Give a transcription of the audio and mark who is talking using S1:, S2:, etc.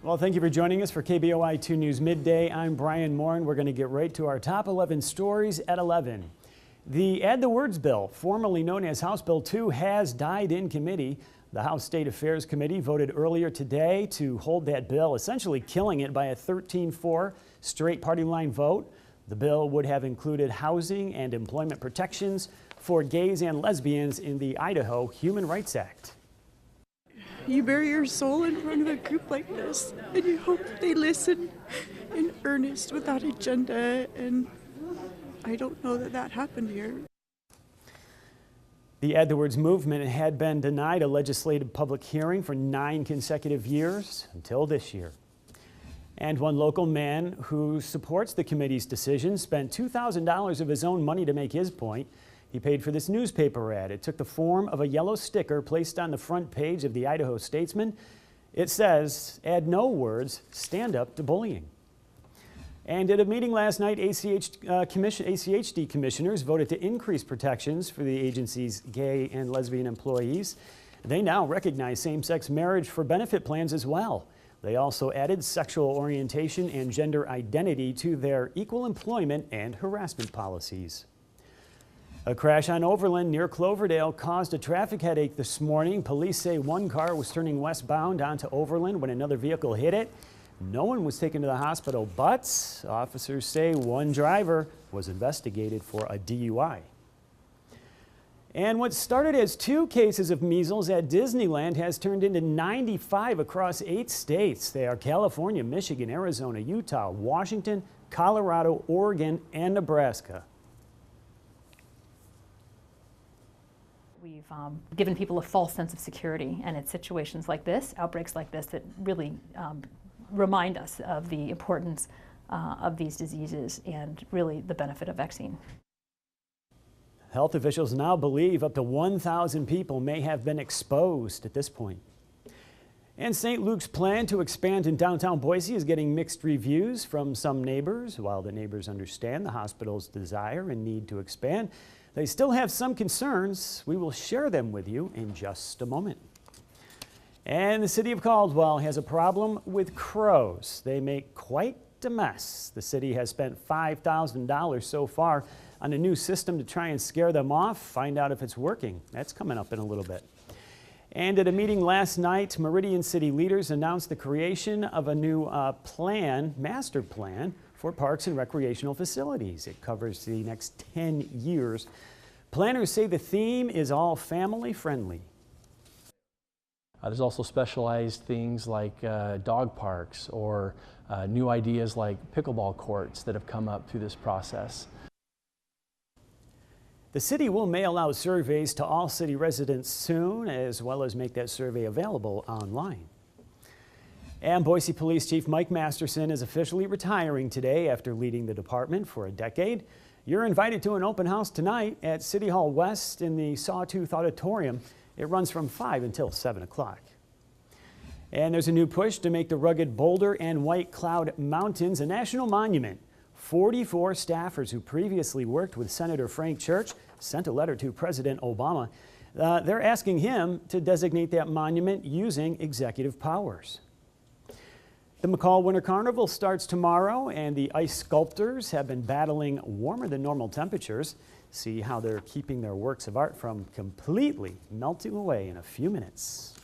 S1: Well, thank you for joining us for KBOI 2 News Midday. I'm Brian Moore, and we're going to get right to our top 11 stories at 11. The Add the Words bill, formerly known as House Bill 2, has died in committee. The House State Affairs Committee voted earlier today to hold that bill, essentially killing it by a 13-4 straight party line vote. The bill would have included housing and employment protections for gays and lesbians in the Idaho Human Rights Act.
S2: You bare your soul in front of a group like this, and you hope that they listen in earnest without agenda, and I don't know that that happened here.
S1: The Add the Words movement had been denied a legislative public hearing for 9 consecutive years until this year. And one local man who supports the committee's decision spent $2,000 of his own money to make his point. He paid for this newspaper ad. It took the form of a yellow sticker placed on the front page of the Idaho Statesman. It says, "Add no words, stand up to bullying." And at a meeting last night, ACHD commissioners voted to increase protections for the agency's gay and lesbian employees. They now recognize same-sex marriage for benefit plans as well. They also added sexual orientation and gender identity to their equal employment and harassment policies. A crash on Overland near Cloverdale caused a traffic headache this morning. Police say one car was turning westbound onto Overland when another vehicle hit it. No one was taken to the hospital, but officers say one driver was investigated for a DUI. And what started as 2 cases of measles at Disneyland has turned into 95 across 8 states. They are California, Michigan, Arizona, Utah, Washington, Colorado, Oregon, and Nebraska.
S3: We've given people a false sense of security, and it's situations like this, outbreaks like this, that really remind us of the importance of these diseases and really the benefit of vaccine.
S1: Health officials now believe up to 1,000 people may have been exposed at this point. And St. Luke's plan to expand in downtown Boise is getting mixed reviews from some neighbors. While the neighbors understand the hospital's desire and need to expand, they still have some concerns. We will share them with you in just a moment. And the city of Caldwell has a problem with crows. They make quite a mess. The city has spent $5,000 so far on a new system to try and scare them off. Find out if it's working. That's coming up in a little bit. And at a meeting last night, Meridian city leaders announced the creation of a new master plan for parks and recreational facilities. It covers the next 10 years. Planners say the theme is all family friendly.
S4: There's also specialized things like dog parks or new ideas like pickleball courts that have come up through this process.
S1: The city will mail out surveys to all city residents soon, as well as make that survey available online. And Boise Police Chief Mike Masterson is officially retiring today after leading the department for a decade. You're invited to an open house tonight at City Hall West in the Sawtooth Auditorium. It runs from 5 until 7 o'clock. And there's a new push to make the rugged Boulder and White Cloud Mountains a national monument. 44 staffers who previously worked with Senator Frank Church sent a letter to President Obama. They're asking him to designate that monument using executive powers. The McCall Winter Carnival starts tomorrow, and the ice sculptors have been battling warmer than normal temperatures. See how they're keeping their works of art from completely melting away in a few minutes.